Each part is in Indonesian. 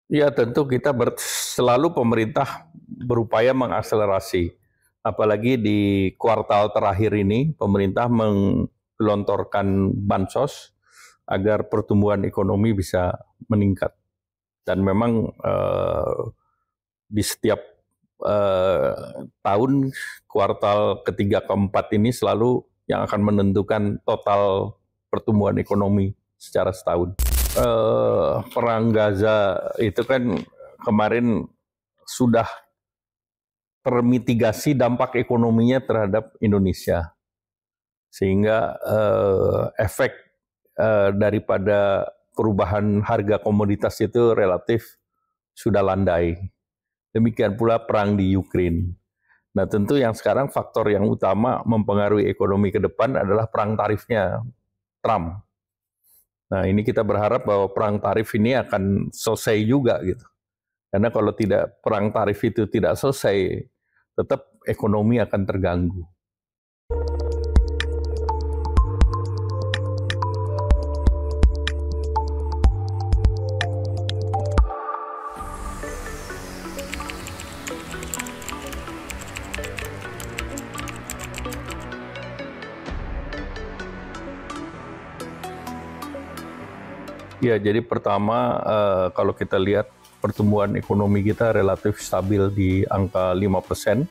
Ya tentu kita selalu pemerintah berupaya mengakselerasi. Apalagi di kuartal terakhir ini pemerintah menggelontorkan bansos agar pertumbuhan ekonomi bisa meningkat. Dan memang di setiap tahun kuartal ketiga keempat ini selalu yang akan menentukan total pertumbuhan ekonomi secara setahun. Perang Gaza itu kan kemarin sudah termitigasi dampak ekonominya terhadap Indonesia, sehingga efek daripada perubahan harga komoditas itu relatif sudah landai. Demikian pula perang di Ukraina. Nah tentu yang sekarang faktor yang utama mempengaruhi ekonomi ke depan adalah perang tarifnya Trump. Nah ini kita berharap bahwa perang tarif ini akan selesai juga gitu. Karena kalau tidak perang tarif itu tidak selesai, tetap ekonomi akan terganggu. Ya, jadi pertama kalau kita lihat pertumbuhan ekonomi kita relatif stabil di angka 5%.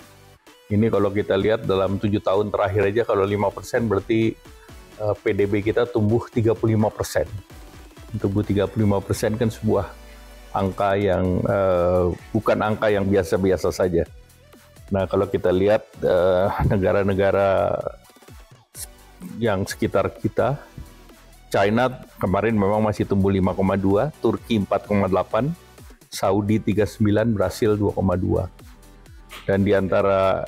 Ini kalau kita lihat dalam 7 tahun terakhir aja kalau 5% berarti PDB kita tumbuh 35%. Tumbuh 35% kan sebuah angka yang bukan angka yang biasa-biasa saja. Nah, kalau kita lihat negara-negara yang sekitar kita, China kemarin memang masih tumbuh 5,2, Turki 4,8, Saudi 39, Brasil 2,2. Dan di antara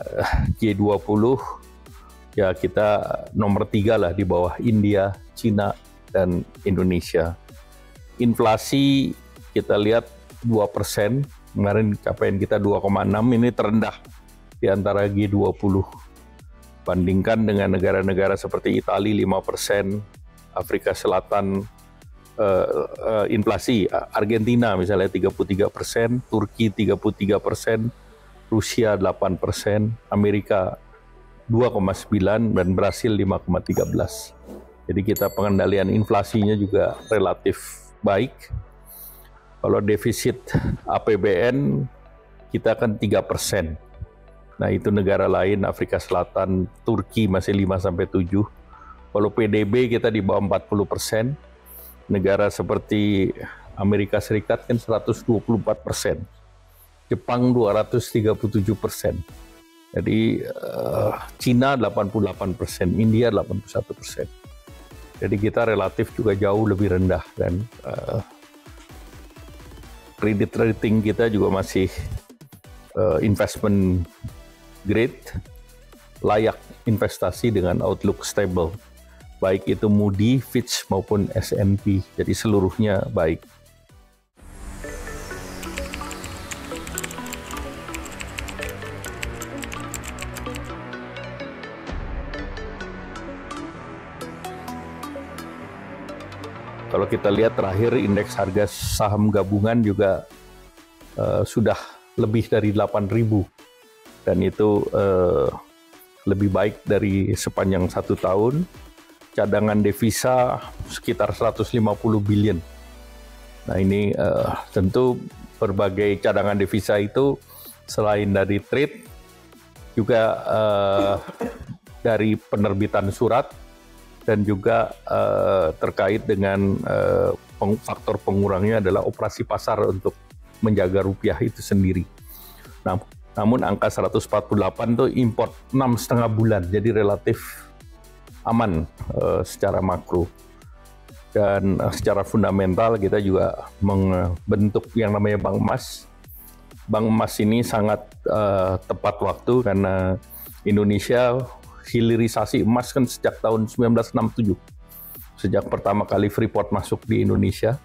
G20 ya kita nomor 3 lah di bawah India, Cina, dan Indonesia. Inflasi kita lihat 2%, kemarin capaian kita 2,6, ini terendah di antara G20. Bandingkan dengan negara-negara seperti Italia 5%, Afrika Selatan inflasi, Argentina misalnya 33%, Turki 33%, Rusia 8%, Amerika 2,9 dan Brasil 5,13. Jadi kita pengendalian inflasinya juga relatif baik. Kalau defisit APBN kita kan 3%. Nah itu negara lain, Afrika Selatan, Turki masih 5-7. Kalau PDB kita di bawah 40%, negara seperti Amerika Serikat kan 124%, Jepang 237%, jadi Cina 88%, India 81%. Jadi kita relatif juga jauh lebih rendah dan kredit rating kita juga masih investment grade, layak investasi dengan outlook stable. Baik itu Moody, Fitch maupun S&P, jadi seluruhnya baik. Kalau kita lihat terakhir indeks harga saham gabungan juga sudah lebih dari 8.000 dan itu lebih baik dari sepanjang 1 tahun. Cadangan devisa sekitar 150 billion. Nah ini tentu berbagai cadangan devisa itu selain dari trade juga dari penerbitan surat dan juga terkait dengan faktor pengurangnya adalah operasi pasar untuk menjaga rupiah itu sendiri. Nah, namun angka 148 itu import 6,5 bulan, jadi relatif aman secara makro. Dan secara fundamental kita juga membentuk yang namanya Bank Emas. Bank Emas ini sangat tepat waktu karena Indonesia hilirisasi emas kan sejak tahun 1967. Sejak pertama kali Freeport masuk di Indonesia.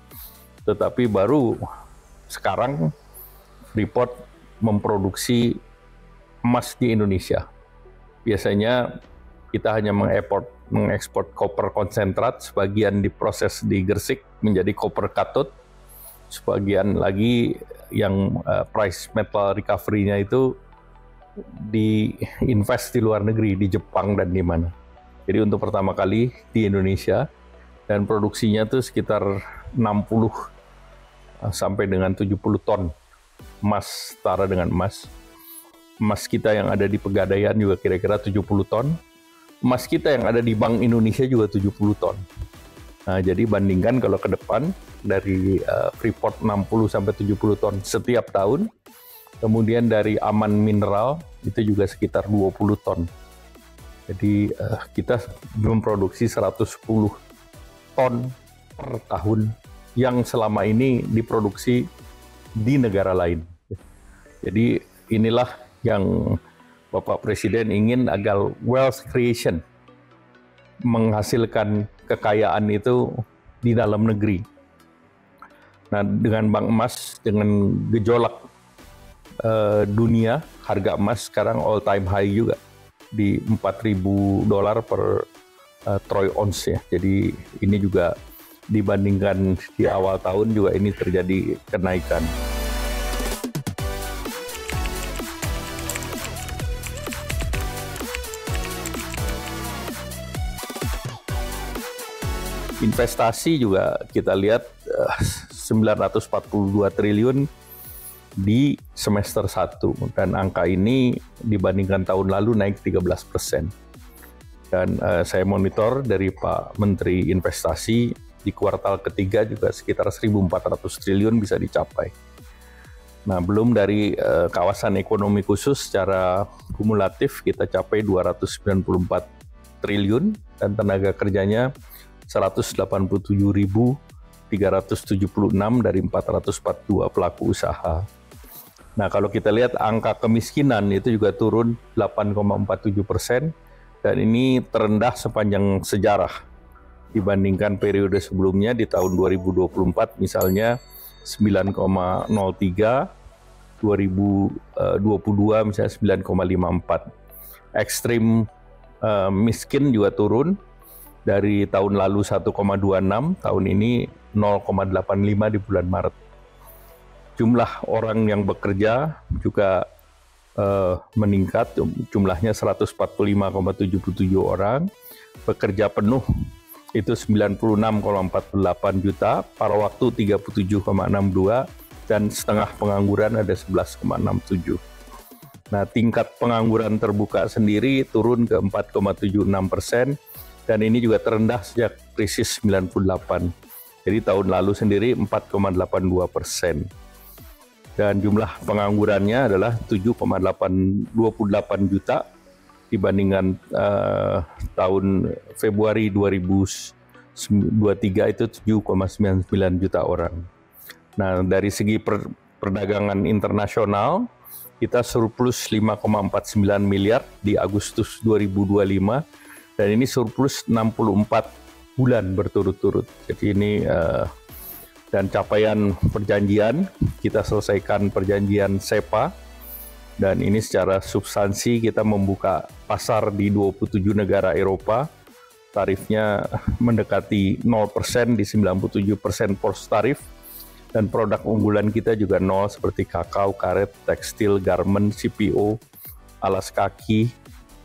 Tetapi baru sekarang Freeport memproduksi emas di Indonesia. Biasanya kita hanya mengekspor koper konsentrat, sebagian diproses di Gresik menjadi koper katod, sebagian lagi yang price metal recovery-nya itu diinvest di luar negeri, di Jepang dan di mana. Jadi untuk pertama kali di Indonesia, dan produksinya tuh sekitar 60 sampai dengan 70 ton emas, setara dengan emas. Emas kita yang ada di Pegadaian juga kira-kira 70 ton. Emas kita yang ada di Bank Indonesia juga 70 ton. Nah, jadi bandingkan kalau ke depan dari Freeport 60 sampai 70 ton setiap tahun. Kemudian dari Aman Mineral itu juga sekitar 20 ton. Jadi kita memproduksi 110 ton per tahun yang selama ini diproduksi di negara lain. Jadi inilah yang Bapak Presiden ingin agar wealth creation, menghasilkan kekayaan itu di dalam negeri. Nah, dengan Bank Emas, dengan gejolak dunia, harga emas sekarang all time high juga di $4.000 per troy ounce ya. Jadi ini juga dibandingkan di awal tahun juga ini terjadi kenaikan. Investasi juga kita lihat 942 triliun di semester 1, dan angka ini dibandingkan tahun lalu naik 13%. Dan saya monitor dari Pak Menteri Investasi di kuartal ketiga juga sekitar 1.400 triliun bisa dicapai. Nah, belum dari kawasan ekonomi khusus secara kumulatif kita capai 294 triliun dan tenaga kerjanya 187.376 dari 442 pelaku usaha. Nah, kalau kita lihat angka kemiskinan itu juga turun 8,47%, dan ini terendah sepanjang sejarah dibandingkan periode sebelumnya di tahun 2024 misalnya 9,03, 2022 misalnya 9,54. Ekstrim miskin juga turun dari tahun lalu 1,26, tahun ini 0,85 di bulan Maret. Jumlah orang yang bekerja juga meningkat, jumlahnya 145,77 orang. Pekerja penuh itu 96,48 juta, paruh waktu 37,62, dan setengah pengangguran ada 11,67. Nah, tingkat pengangguran terbuka sendiri turun ke 4,76%, dan ini juga terendah sejak krisis 98. Jadi tahun lalu sendiri 4,82%. Dan jumlah penganggurannya adalah 7,28 juta dibandingkan tahun Februari 2023 itu 7,99 juta orang. Nah, dari segi perdagangan internasional, kita surplus 5,49 miliar di Agustus 2025, dan ini surplus 64 bulan berturut-turut. Jadi ini dan capaian perjanjian, kita selesaikan perjanjian SEPA, dan ini secara substansi kita membuka pasar di 27 negara Eropa, tarifnya mendekati 0% di 97% pos tarif, dan produk unggulan kita juga 0 seperti kakao, karet, tekstil, garment, CPO, alas kaki,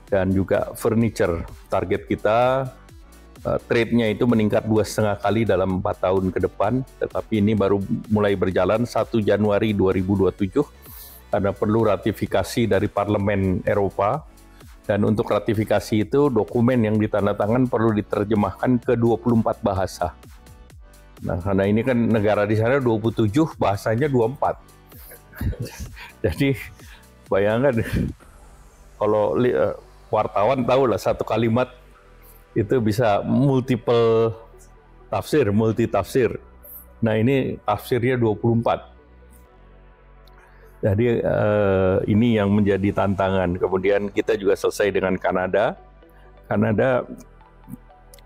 dan juga furniture. Target kita trade-nya itu meningkat 2,5 kali dalam 4 tahun ke depan, tetapi ini baru mulai berjalan 1 Januari 2027 karena perlu ratifikasi dari Parlemen Eropa, dan untuk ratifikasi itu dokumen yang ditandatangan perlu diterjemahkan ke 24 bahasa. Nah, karena ini kan negara di sana 27, bahasanya 24. Jadi bayangkan kalau wartawan tahu lah satu kalimat itu bisa multiple tafsir, multi tafsir. Nah, ini tafsirnya 24. Jadi ini yang menjadi tantangan. Kemudian kita juga selesai dengan Kanada. Kanada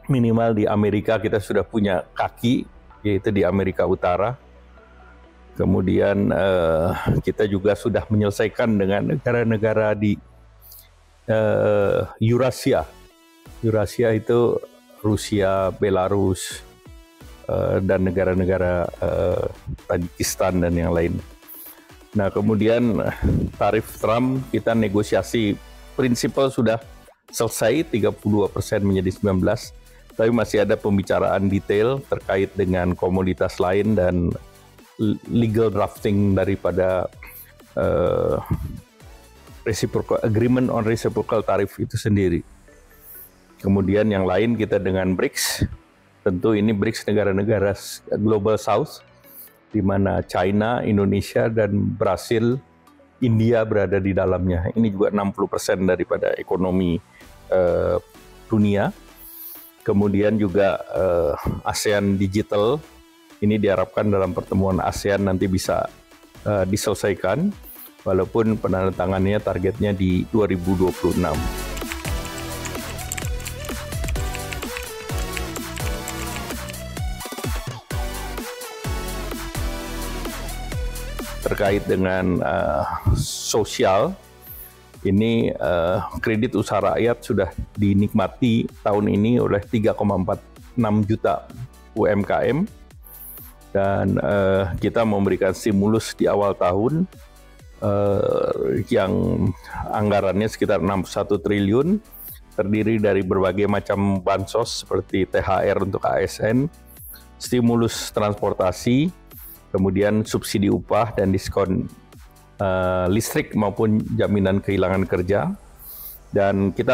minimal di Amerika kita sudah punya kaki, yaitu di Amerika Utara. Kemudian kita juga sudah menyelesaikan dengan negara-negara di Eurasia. Eurasia itu Rusia, Belarus, dan negara-negara Tajikistan dan yang lain. Nah, kemudian tarif Trump kita negosiasi prinsipal sudah selesai 32% menjadi 19%, tapi masih ada pembicaraan detail terkait dengan komoditas lain dan legal drafting daripada reciprocal agreement on reciprocal tariff itu sendiri. Kemudian yang lain kita dengan BRICS. Tentu ini BRICS negara-negara Global South, di mana China, Indonesia, dan Brasil, India berada di dalamnya. Ini juga 60% daripada ekonomi dunia. Kemudian juga ASEAN Digital, ini diharapkan dalam pertemuan ASEAN nanti bisa diselesaikan, walaupun penandatangannya targetnya di 2026. Terkait dengan sosial, ini kredit usaha rakyat sudah dinikmati tahun ini oleh 3,46 juta UMKM, dan kita memberikan stimulus di awal tahun yang anggarannya sekitar 61 triliun, terdiri dari berbagai macam bansos seperti THR untuk ASN, stimulus transportasi, kemudian subsidi upah dan diskon listrik maupun jaminan kehilangan kerja. Dan kita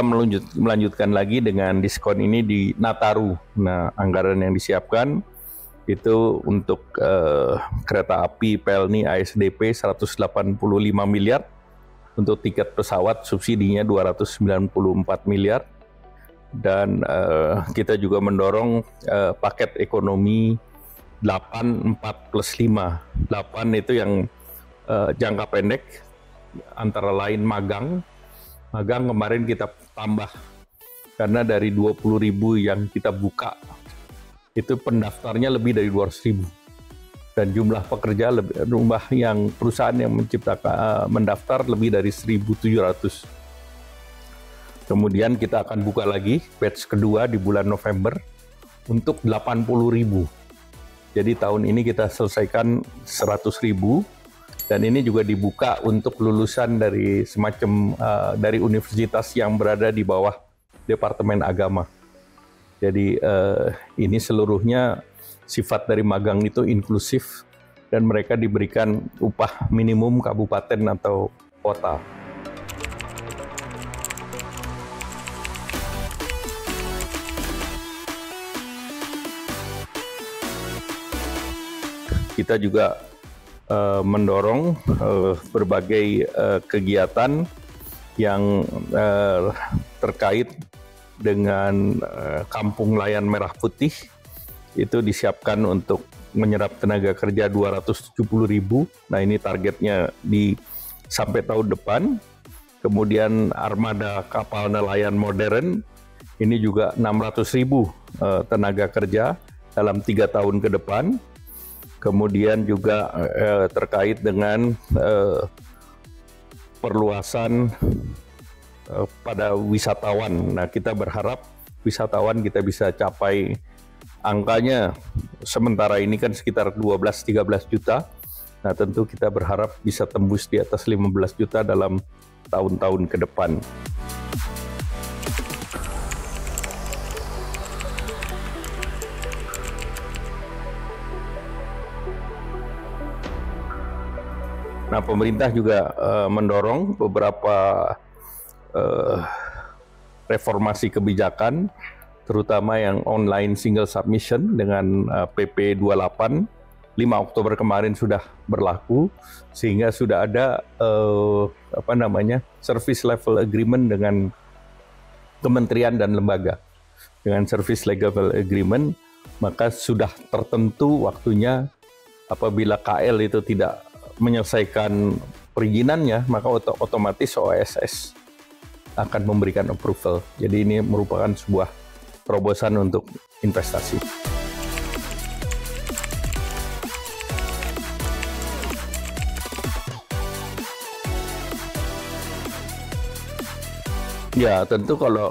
melanjutkan lagi dengan diskon ini di Nataru. Nah, anggaran yang disiapkan itu untuk kereta api Pelni ASDP 185 miliar, untuk tiket pesawat subsidinya 294 miliar, dan kita juga mendorong paket ekonomi 8, 4 plus 5. 8 itu yang jangka pendek, antara lain magang. Magang kemarin kita tambah, karena dari 20.000 yang kita buka, itu pendaftarnya lebih dari 200.000. Dan jumlah pekerja, jumlah yang perusahaan yang menciptakan mendaftar lebih dari 1.700. Kemudian kita akan buka lagi batch kedua di bulan November untuk 80.000. Jadi tahun ini kita selesaikan 100.000, dan ini juga dibuka untuk lulusan dari semacam dari universitas yang berada di bawah Departemen Agama. Jadi ini seluruhnya sifat dari magang itu inklusif, dan mereka diberikan upah minimum kabupaten atau kota. Kita juga mendorong berbagai kegiatan yang terkait dengan Kampung Layan Merah Putih. Itu disiapkan untuk menyerap tenaga kerja 270.000. Nah, ini targetnya sampai tahun depan. Kemudian armada kapal nelayan modern, ini juga 600.000 tenaga kerja dalam 3 tahun ke depan. Kemudian juga terkait dengan perluasan pada wisatawan. Nah, kita berharap wisatawan kita bisa capai angkanya, sementara ini kan sekitar 12-13 juta. Nah, tentu kita berharap bisa tembus di atas 15 juta dalam tahun-tahun ke depan. Nah, pemerintah juga mendorong beberapa reformasi kebijakan, terutama yang online single submission dengan PP 28. 5 Oktober kemarin sudah berlaku, sehingga sudah ada service level agreement dengan kementerian dan lembaga. Dengan service level agreement, maka sudah tertentu waktunya apabila KL itu tidak menyelesaikan perizinannya, maka otomatis OSS akan memberikan approval. Jadi ini merupakan sebuah terobosan untuk investasi. Ya, tentu kalau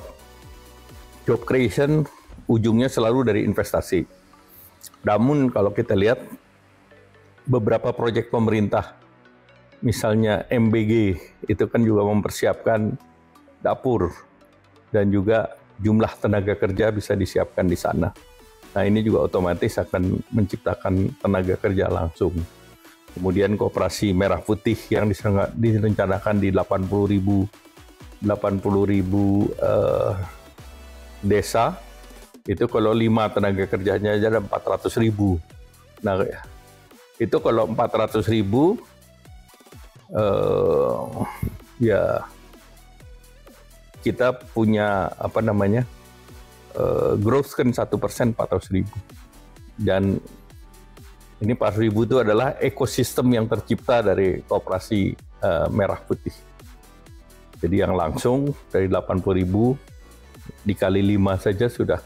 job creation ujungnya selalu dari investasi. Namun kalau kita lihat beberapa proyek pemerintah, misalnya MBG, itu kan juga mempersiapkan dapur dan juga jumlah tenaga kerja bisa disiapkan di sana. Nah, ini juga otomatis akan menciptakan tenaga kerja langsung. Kemudian Koperasi Merah Putih yang direncanakan di 80.000 desa, itu kalau 5 tenaga kerjanya aja ada 400.000. Nah, itu kalau 400.000, ya kita punya growth kan 1% 400.000. Dan ini 400.000 itu adalah ekosistem yang tercipta dari Koperasi Merah Putih. Jadi yang langsung dari 80.000 dikali 5 saja sudah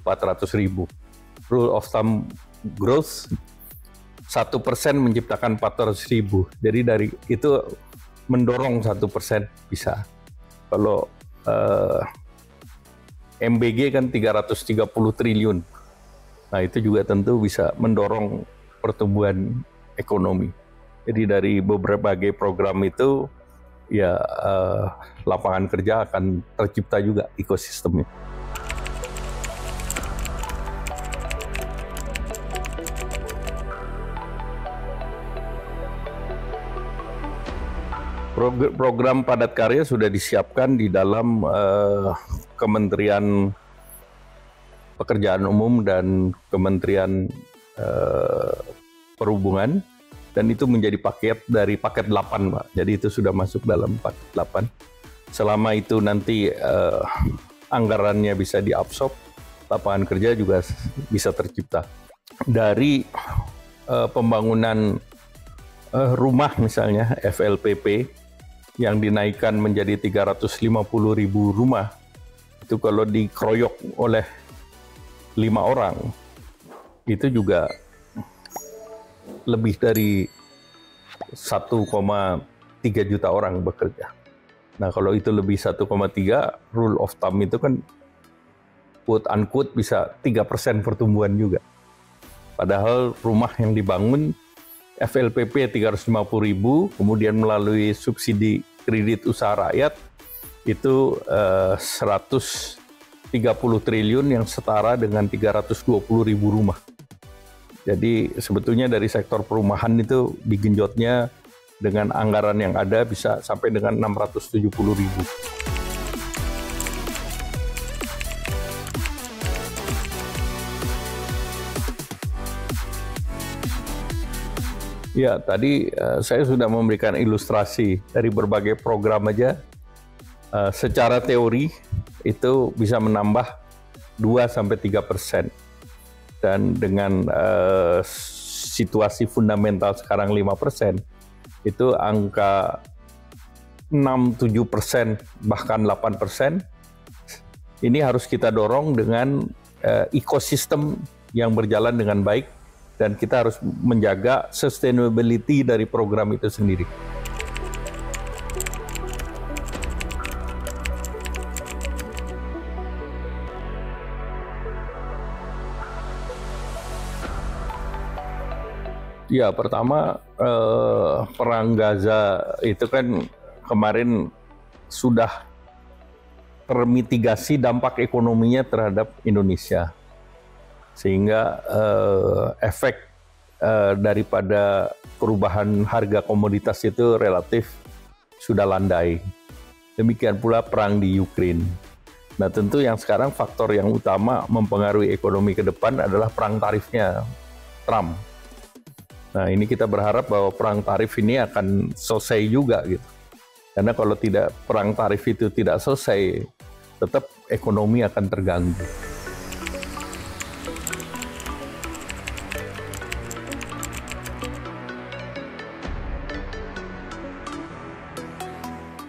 400.000. Rule of thumb growth 1% menciptakan 400.000. Jadi dari itu mendorong 1% bisa. Kalau MBG kan 330 triliun. Nah, itu juga tentu bisa mendorong pertumbuhan ekonomi. Jadi dari berbagai program itu ya lapangan kerja akan tercipta juga ekosistemnya. Program padat karya sudah disiapkan di dalam Kementerian Pekerjaan Umum dan Kementerian Perhubungan, dan itu menjadi paket dari paket 8, Pak. Jadi itu sudah masuk dalam paket 8. Selama itu nanti anggarannya bisa diabsorb, lapangan kerja juga bisa tercipta. Dari pembangunan rumah misalnya FLPP yang dinaikkan menjadi 350.000 rumah, itu kalau dikeroyok oleh 5 orang, itu juga lebih dari 1,3 juta orang bekerja. Nah, kalau itu lebih 1,3, rule of thumb itu kan quote unquote bisa 3% pertumbuhan juga. Padahal rumah yang dibangun FLPP 350.000, kemudian melalui subsidi kredit usaha rakyat itu 130 triliun yang setara dengan 320.000 rumah. Jadi sebetulnya dari sektor perumahan itu digenjotnya dengan anggaran yang ada bisa sampai dengan 670.000. Ya, tadi saya sudah memberikan ilustrasi dari berbagai program aja. Secara teori itu bisa menambah 2-3%. Dan dengan situasi fundamental sekarang 5%, itu angka 6-7%, bahkan 8%, ini harus kita dorong dengan ekosistem yang berjalan dengan baik, dan kita harus menjaga sustainability dari program itu sendiri. Ya, pertama perang Gaza itu kan kemarin sudah termitigasi dampak ekonominya terhadap Indonesia. Sehingga efek daripada perubahan harga komoditas itu relatif sudah landai. Demikian pula perang di Ukraina. Nah, tentu yang sekarang faktor yang utama mempengaruhi ekonomi ke depan adalah perang tarifnya Trump. Nah, ini kita berharap bahwa perang tarif ini akan selesai juga gitu. Karena kalau tidak, perang tarif itu tidak selesai, tetap ekonomi akan terganggu.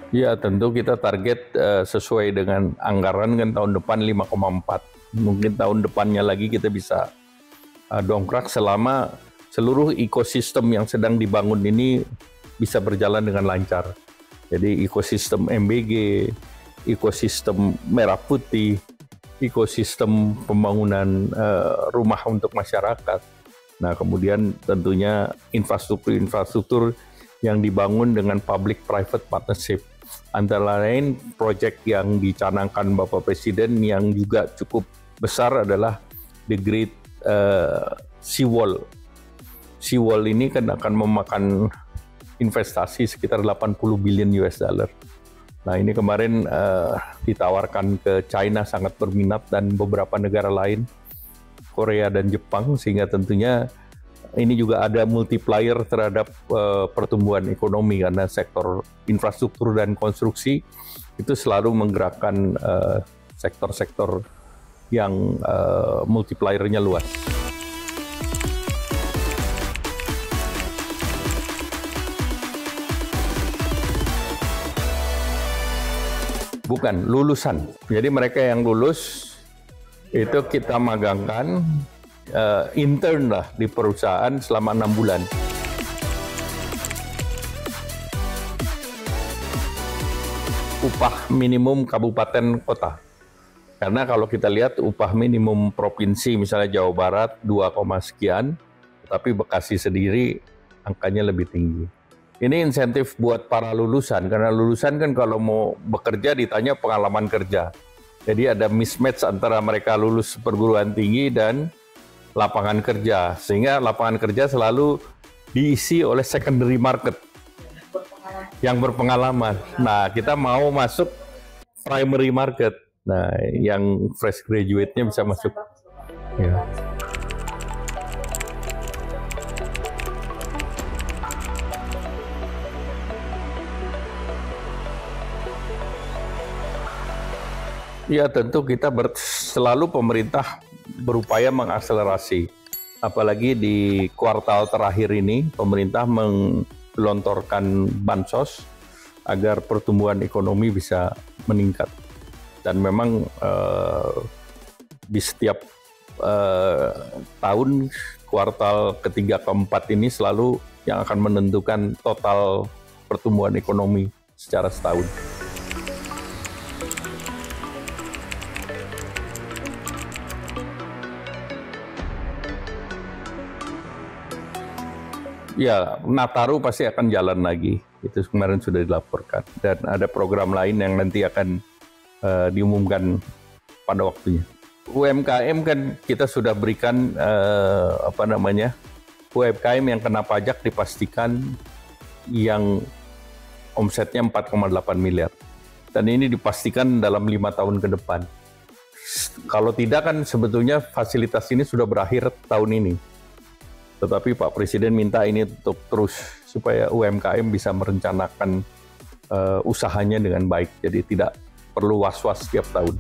Ya, tentu kita target sesuai dengan anggaran kan tahun depan 5,4. Mungkin tahun depannya lagi kita bisa dongkrak selama seluruh ekosistem yang sedang dibangun ini bisa berjalan dengan lancar. Jadi ekosistem MBG, ekosistem Merah Putih, ekosistem pembangunan rumah untuk masyarakat. Nah, kemudian tentunya infrastruktur yang dibangun dengan public-private partnership. Antara lain, proyek yang dicanangkan Bapak Presiden yang juga cukup besar adalah The Great Seawall. Seawall ini kan akan memakan investasi sekitar 80 billion US dollar. Nah, ini kemarin ditawarkan ke China, sangat berminat, dan beberapa negara lain, Korea dan Jepang, sehingga tentunya ini juga ada multiplier terhadap pertumbuhan ekonomi, karena sektor infrastruktur dan konstruksi itu selalu menggerakkan sektor-sektor yang multipliernya luas. Bukan, lulusan. Jadi mereka yang lulus itu kita magangkan, intern lah di perusahaan selama 6 bulan. Upah minimum kabupaten kota. Karena kalau kita lihat upah minimum provinsi misalnya Jawa Barat 2, sekian, tapi Bekasi sendiri angkanya lebih tinggi. Ini insentif buat para lulusan, karena lulusan kan kalau mau bekerja ditanya pengalaman kerja. Jadi ada mismatch antara mereka lulus perguruan tinggi dan lapangan kerja, sehingga lapangan kerja selalu diisi oleh secondary market yang berpengalaman. Nah, kita mau masuk primary market. Nah, yang fresh graduate-nya bisa masuk. Ya. Ya, tentu kita selalu pemerintah berupaya mengakselerasi. Apalagi di kuartal terakhir ini, pemerintah menggelontorkan bansos agar pertumbuhan ekonomi bisa meningkat. Dan memang di setiap tahun, kuartal ketiga, keempat ini selalu yang akan menentukan total pertumbuhan ekonomi secara setahun. Ya, Nataru pasti akan jalan lagi. Itu kemarin sudah dilaporkan. Dan ada program lain yang nanti akan diumumkan pada waktunya. UMKM kan kita sudah berikan UMKM yang kena pajak dipastikan yang omsetnya 4,8 miliar. Dan ini dipastikan dalam 5 tahun ke depan. Kalau tidak kan sebetulnya fasilitas ini sudah berakhir tahun ini. Tetapi Pak Presiden minta ini untuk terus supaya UMKM bisa merencanakan usahanya dengan baik. Jadi tidak perlu was-was setiap tahun.